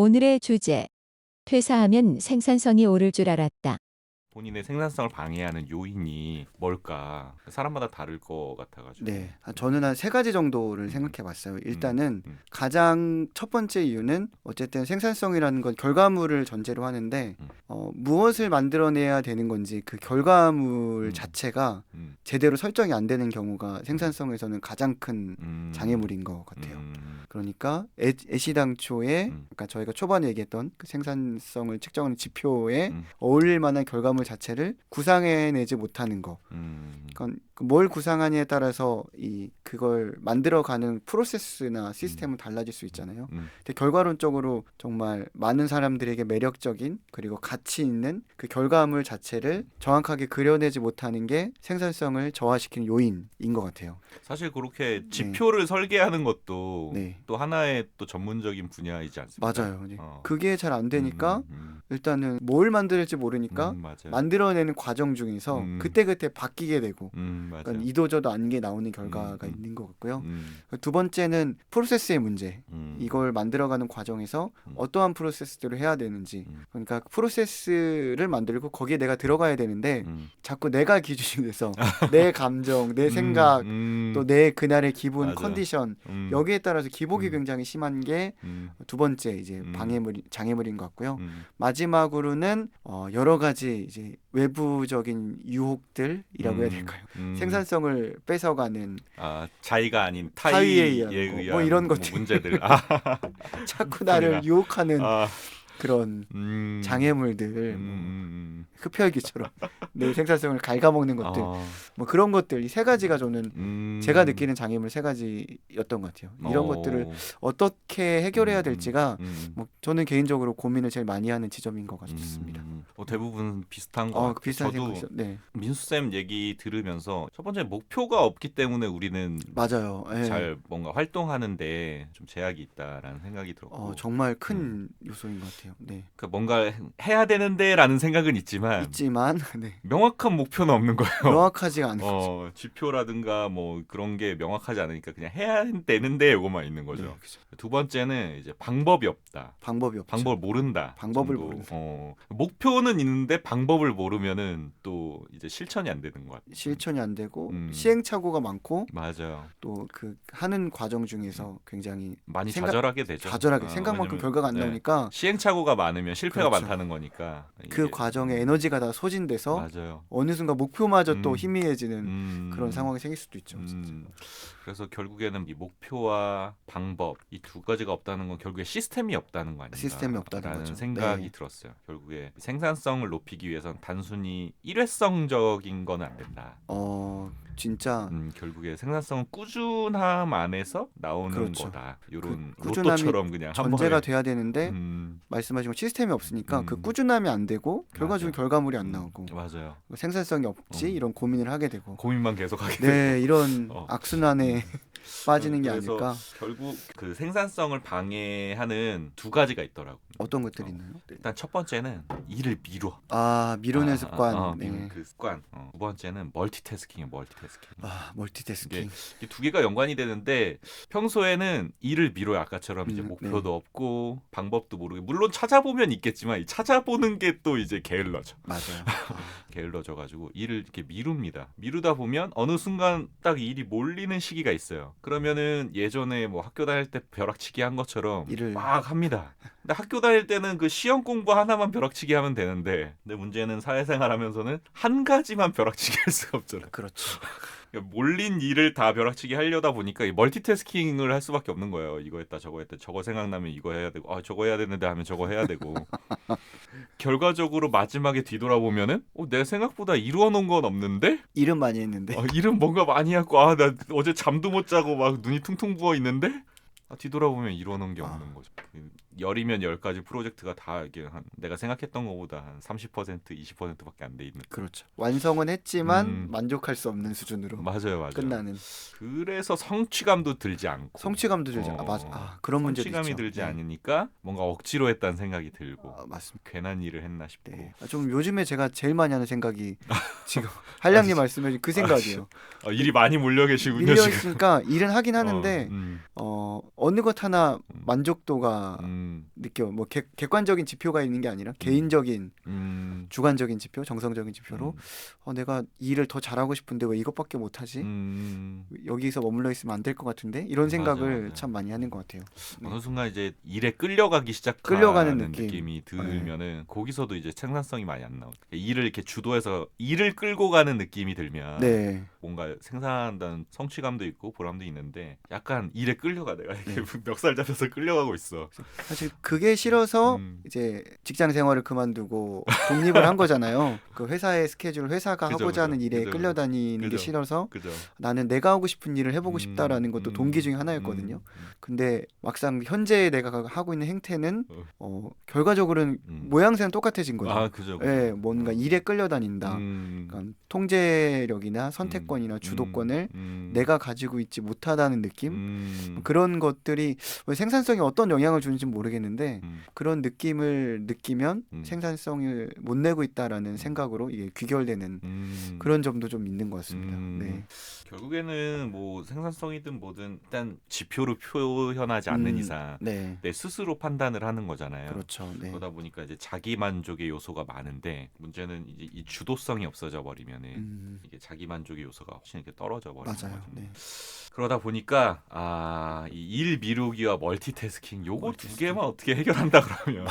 오늘의 주제. 퇴사하면 생산성이 오를 줄 알았다. 본인의 생산성을 방해하는 요인이 뭘까? 사람마다 다를 것 같아가지고. 네, 저는 한 세 가지 정도를 음, 생각해봤어요. 일단은 음. 가장 첫 번째 이유는 어쨌든 생산성이라는 건 결과물을 전제로 하는데 음. 무엇을 만들어내야 되는 건지 그 결과물 음. 자체가 음. 제대로 설정이 안 되는 경우가 생산성에서는 가장 큰 음. 장애물인 것 같아요. 음. 그러니까 애시당초에 그러니까 저희가 초반에 얘기했던 그 생산성을 측정하는 지표에 음. 어울릴 만한 결과물 자체를 구상해내지 못하는 거. 그건 뭘 구상하냐에 따라서 그걸 만들어가는 프로세스나 시스템은 달라질 수 있잖아요. 근데 결과론적으로 정말 많은 사람들에게 매력적인 그리고 가치 있는 그 결과물 자체를 정확하게 그려내지 못하는 게 생산성을 저하시키는 요인인 것 같아요. 사실 그렇게 지표를 설계하는 것도 네. 또 하나의 또 전문적인 분야이지 않습니까? 맞아요. 그게 잘 안 되니까 음. 일단은 뭘 만들지 모르니까 맞아요. 만들어내는 과정 중에서 그때그때 바뀌게 되고 맞아요. 그러니까 이도저도 아닌 게 나오는 결과가 있는 것 같고요. 음. 두 번째는 프로세스의 문제. 이걸 만들어가는 과정에서 어떠한 프로세스들을 해야 되는지. 그러니까 프로세스를 만들고 거기에 내가 들어가야 되는데 자꾸 내가 기준이 돼서 내 감정, 내 생각, 또 내 그날의 기분, 맞아요. 컨디션 여기에 따라서 기복이 굉장히 심한 게 두 번째 이제 장애물인 것 같고요. 마지막으로는 여러 가지 이제 외부적인 유혹들이라고 해야 될까요? 생산성을 뺏어가는 자의가 아닌 타의에 타의에 의한 의한 뭐 이런 것들. 문제들. 자꾸 나를 유혹하는 아. 그런 장애물들 흡혈귀처럼 내 생산성을 갉아먹는 것들 뭐 그런 것들 이 세 가지가 저는 제가 느끼는 장애물 세 가지였던 것 같아요. 이런 것들을 어떻게 해결해야 될지가 뭐 저는 개인적으로 고민을 제일 많이 하는 지점인 것 같습니다. 대부분 비슷한 것 같아요. 비슷한 저도 생각이죠. 네. 민수쌤 얘기 들으면서 첫 번째 목표가 없기 때문에 우리는 맞아요. 잘 뭔가 활동하는데 좀 제약이 있다라는 생각이 들었고 정말 큰 요소인 것 같아요. 네. 그러니까 뭔가 해야 되는데라는 생각은 있지만 네. 명확한 목표는 없는 거예요. 명확하지가 않은 거죠. 지표라든가 뭐 그런 게 명확하지 않으니까 그냥 해야 되는데 이거만 있는 거죠. 네, 그렇죠. 두 번째는 이제 방법이 없다. 방법이 없죠. 방법을 모른다. 방법을 정도. 모른다. 목표는 있는데 방법을 모르면은 또 이제 실천이 안 되는 것 같아요. 실천이 안 되고 시행착오가 많고 맞아요. 또 그 하는 과정 중에서 굉장히 많이 좌절하게 되죠. 생각만큼 결과가 안 나오니까 시행착오가 많으면 실패가 그렇죠. 많다는 거니까 그 과정에 에너지가 다 소진돼서 맞아요. 어느 순간 목표마저 또 희미해지는 그런 상황이 생길 수도 있죠. 그래서 결국에는 이 목표와 방법 이 두 가지가 없다는 건 결국에 시스템이 없다는 거 아닌가? 시스템이 없다는 거죠. 생각이 들었어요. 결국에 생산성을 높이기 위해서는 단순히 일회성적인 건 안 된다. 진짜 결국에 생산성은 꾸준함 안에서 나오는 그렇죠. 거다. 이런 꾸준함이 로또처럼 그냥 전제가 돼야 되는데 말씀하신 시스템이 없으니까 그 꾸준함이 안 되고 결과적인 결과물이 안 나오고 맞아요. 생산성이 없지 이런 고민을 하게 되고 고민만 계속하게 되고 네, 이런 악순환에 빠지는 게 그래서 아닐까. 결국 그 생산성을 방해하는 두 가지가 있더라고요. 어떤 것들이 있나요? 일단 첫 번째는 일을 미뤄. 미루는 습관. 그 습관. 두 번째는 멀티태스킹이에요. 멀티태스킹. 이 두 개가 연관이 되는데 평소에는 일을 미뤄요. 아까처럼 이제 목표도 없고 방법도 모르고 물론 찾아보면 있겠지만 이 찾아보는 게 또 이제 게을러져. 맞아요. 게을러져가지고 일을 이렇게 미룹니다. 미루다 보면 어느 순간 딱 일이 몰리는 시기가 있어요. 그러면은 예전에 뭐 학교 다닐 때 벼락치기 한 것처럼 일을 막 합니다. 근데 학교 다닐 때는 그 시험 공부 하나만 벼락치기 하면 되는데 근데 문제는 사회생활 하면서는 한 가지만 벼락치기 할 수가 없잖아요. 그렇죠. 그러니까 몰린 일을 다 벼락치기 하려다 보니까 이 멀티태스킹을 할 수밖에 없는 거예요. 이거 했다 저거 했다 저거 생각나면 이거 해야 되고 저거 해야 되는데 하면 저거 해야 되고 결과적으로 마지막에 뒤돌아보면은 내 생각보다 이루어놓은 건 없는데 일은 많이 했는데 일은 뭔가 많이 했고 나 어제 잠도 못 자고 막 눈이 퉁퉁 부어 있는데 뒤돌아보면 이루어놓은 게 없는 거죠. 열이면 10가지 프로젝트가 다 이게 내가 생각했던 것보다 한 30%, 20%밖에 안 돼 있는. 그렇죠. 완성은 했지만 만족할 수 없는 수준으로 맞아요. 끝나는. 그래서 성취감도 들지 않고. 성취감도 들지 그런 문제도 있죠. 성취감이 들지 않으니까 뭔가 억지로 했다는 생각이 들고. 맞습니다. 괜한 일을 했나 싶고. 네. 좀 요즘에 제가 제일 많이 하는 생각이 지금 한량님 말씀해주신 그 생각이에요. 일이 많이 몰려 계시군요. 밀려 있으니까 일은 하긴 하는데 어느 것 하나 만족도가 느껴. 뭐 객관적인 지표가 있는 게 아니라 개인적인 주관적인 지표, 정성적인 지표로 내가 이 일을 더 잘하고 싶은데 왜 이것밖에 못하지? 여기서 머물러 있으면 안 될 것 같은데 이런 생각을 맞아. 참 많이 하는 것 같아요. 어느 순간 이제 일에 끌려가기 시작하는 끌려가는 느낌이 들면은 거기서도 이제 생산성이 많이 안 나와요. 일을 이렇게 주도해서 일을 끌고 가는 느낌이 들면 네. 뭔가 생산한다는 성취감도 있고 보람도 있는데 약간 일에 끌려가. 내가 이렇게 멱살 잡혀서 끌려가고 있어. 사실 그게 싫어서 이제 직장 생활을 그만두고 독립을 한 거잖아요. 그 회사의 스케줄, 회사가 그죠, 하고자 하는 그죠. 일에 그죠, 끌려다니는 게 그죠. 싫어서 그죠? 나는 내가 하고 싶은 일을 해보고 싶다라는 것도 동기 중에 하나였거든요. 근데 막상 현재 내가 하고 있는 행태는 결과적으로는 모양새는 똑같아진 거죠. 아, 그죠. 그죠. 예, 뭔가 일에 끌려다닌다. 그러니까 통제력이나 선택권이나 주도권을 내가 가지고 있지 못하다는 느낌? 그런 것들이 생산성에 어떤 영향을 주는지 모르겠는데 그런 느낌을 느끼면 생산성을 못 내고 있다라는 생각으로 이게 귀결되는 그런 점도 좀 있는 것 같습니다. 네. 결국에는 뭐 생산성이든 뭐든 일단 지표로 표현하지 않는 이상 네. 내 스스로 판단을 하는 거잖아요. 그렇죠. 네. 그러다 보니까 이제 자기 만족의 요소가 많은데 문제는 이제 이 주도성이 없어져 버리면은 이게 자기 만족의 요소가 훨씬 이렇게 떨어져 버리는 맞아요. 거죠. 네. 그러다 보니까 이 일 미루기와 멀티태스킹 요거 두 개만 어떻게 해결한다 그러면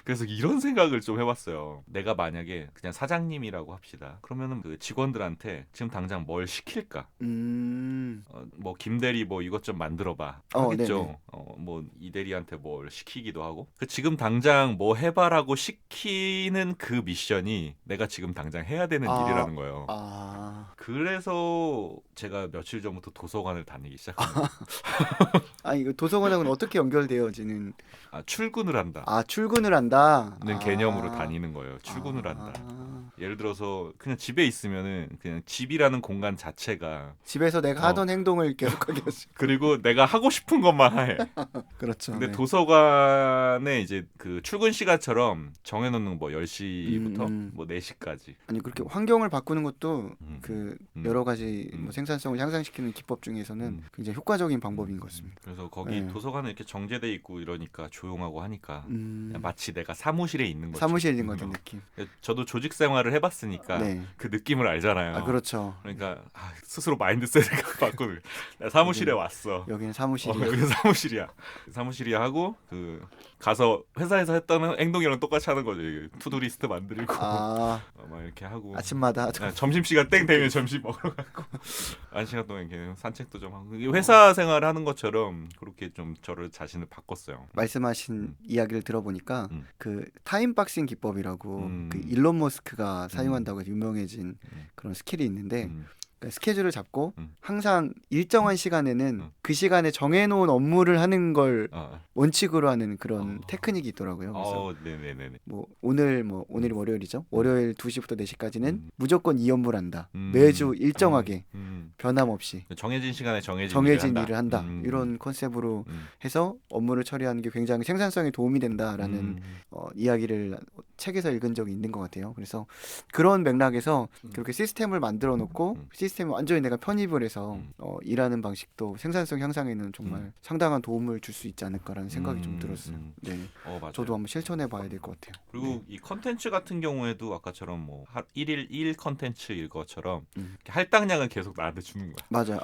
그래서 이런 생각을 좀 해봤어요. 내가 만약에 그냥 사장님이라고 합시다. 그러면은 그 직원들한테 지금 당장 뭘 시킬까? 뭐 김대리 뭐 이것 좀 만들어봐 하겠죠. 뭐 이대리한테 뭘 시키기도 하고. 그 지금 당장 뭐 해봐라고 시키는 그 미션이 내가 지금 당장 해야 되는 일이라는 거예요. 그래서 제가 며칠 전부터 도서관을 다니기 시작합니다. 이거 도서관하고는 어떻게 연결되어지는? 출근을 한다. 출근을 한다. 는 개념으로 다니는 거예요. 출근을 한다. 예를 들어서 그냥 집에 있으면은 그냥 집이라는 공간 자체가 집에서 내가 하던 행동을 계속하게 하지. 그리고 내가 하고 싶은 것만 해. 그렇죠. 근데 네. 도서관에 이제 그 출근 시간처럼 정해놓는 뭐 10시부터 뭐 4시까지. 아니 그렇게 환경을 바꾸는 것도 그 여러 가지 뭐 생산성을 향상시키는 기법 중에서는 굉장히 효과적인 방법인 것 같습니다. 그래서 거기 네. 도서관은 이렇게 정제돼 있고 이러니까 조용하고 하니까 그냥 마치 내가 사무실에 있는 거죠. 사무실인 것 같은 느낌. 저도 조직 생활을 해봤으니까 네. 그 느낌을 알잖아요. 그렇죠. 그러니까 스스로 마인드셋을 바꾸는. 나 사무실에 왔어. 여기는 사무실이야. 여기는 사무실이야. 사무실이야 하고 그 가서 회사에서 했던 행동이랑 똑같이 하는 거죠. 투두리스트 만들고 막 이렇게 하고 아침마다 점심 시간 땡 되면 점심 먹으러 가고 한 시간 동안 이렇게 산책도 좀 하고 회사 생활을 하는 것처럼 그렇게 좀 저를 자신을 바꿨어요. 말씀하신 이야기를 들어보니까 그 타임박싱 기법이라고 그 일론 머스크가 사용한다고 해서 유명해진 그런 스킬이 있는데 그러니까 스케줄을 잡고 항상 일정한 시간에는 그 시간에 정해놓은 업무를 하는 걸 원칙으로 하는 그런 테크닉이 있더라고요. 그래서 네네네. 뭐 오늘이 월요일이죠. 월요일 2시부터 4시까지는 무조건 이 업무를 한다. 매주 일정하게 변함없이 정해진 시간에 정해진 일을 한다. 이런 컨셉으로 해서 업무를 처리하는 게 굉장히 생산성에 도움이 된다라는 이야기를 책에서 읽은 적이 있는 것 같아요. 그래서 그런 맥락에서 그렇게 시스템을 만들어 놓고 시스템을 완전히 내가 편입을 해서 일하는 방식도 생산성 향상에는 정말 상당한 도움을 줄 수 있지 않을까라는 생각이 좀 들었어요. 네. 맞아요. 저도 한번 실천해 봐야 될 것 같아요. 그리고 이 컨텐츠 같은 경우에도 아까처럼 뭐 1일 1 컨텐츠일 것처럼 할당량을 계속 나한테 주는 거야. 맞아요.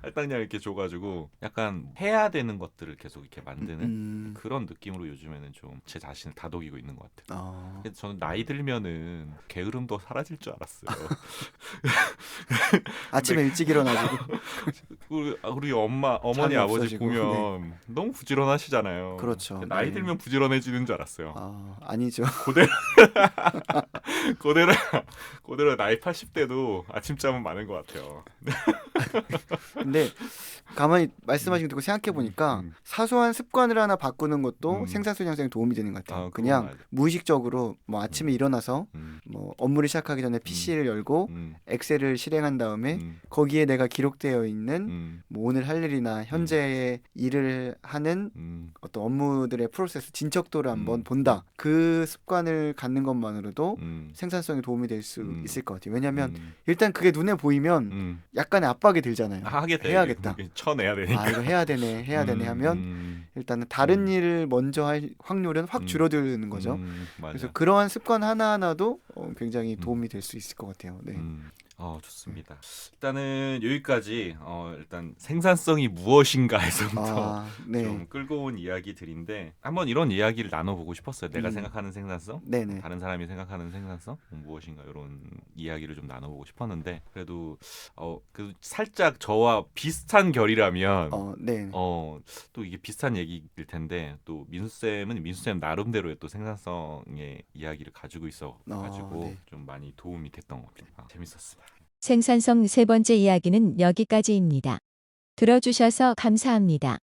할당량 이렇게 줘가지고 약간 해야 되는 것들을 계속 이렇게 만드는 그런 느낌으로 요즘에는 좀 제 자신을 다독이고 있는 것 같아요. 그래서 저는 나이 들면은 게으름도 사라질 줄 알았어요. 아침에 일찍 일어나지고 우리 어머니 아버지 보면 너무 부지런하시잖아요. 그렇죠. 나이 들면 부지런해지는 줄 알았어요. 아니죠. 그대로 나이 80대도 아침잠은 많은 것 같아요. 근데 가만히 말씀하신 거 듣고 생각해 보니까 사소한 습관을 하나 바꾸는 것도 생산성 향상에 도움이 되는 것 같아요. 그냥 공식적으로 뭐 아침에 일어나서 뭐 업무를 시작하기 전에 PC를 열고 엑셀을 실행한 다음에 거기에 내가 기록되어 있는 뭐 오늘 할 일이나 현재의 일을 하는 어떤 업무들의 프로세스 진척도를 한번 본다. 그 습관을 갖는 것만으로도 생산성에 도움이 될 수 있을 것 같아요. 왜냐하면 일단 그게 눈에 보이면 약간의 압박이 들잖아요. 하게 돼. 해야겠다. 쳐내야 되니까. 아 이거 해야 되네 하면 일단은 다른 일을 먼저 할 확률은 확 줄어드는 거죠. 맞아. 그래서 그러한 습관 하나하나도 굉장히 도움이 될 수 있을 것 같아요. 네. 좋습니다. 일단은 여기까지 일단 생산성이 무엇인가에서부터 네. 좀 끌고 온 이야기들인데 한번 이런 이야기를 나눠보고 싶었어요. 내가 생각하는 생산성, 네네. 다른 사람이 생각하는 생산성 무엇인가 이런 이야기를 좀 나눠보고 싶었는데 그래도 그 살짝 저와 비슷한 결이라면 네. 또 이게 비슷한 얘기일 텐데 또 민수쌤은 민수쌤 나름대로의 또 생산성의 이야기를 가지고 있어가지고 네. 좀 많이 도움이 됐던 것 같아요. 재밌었습니다. 생산성 세 번째 이야기는 여기까지입니다. 들어주셔서 감사합니다.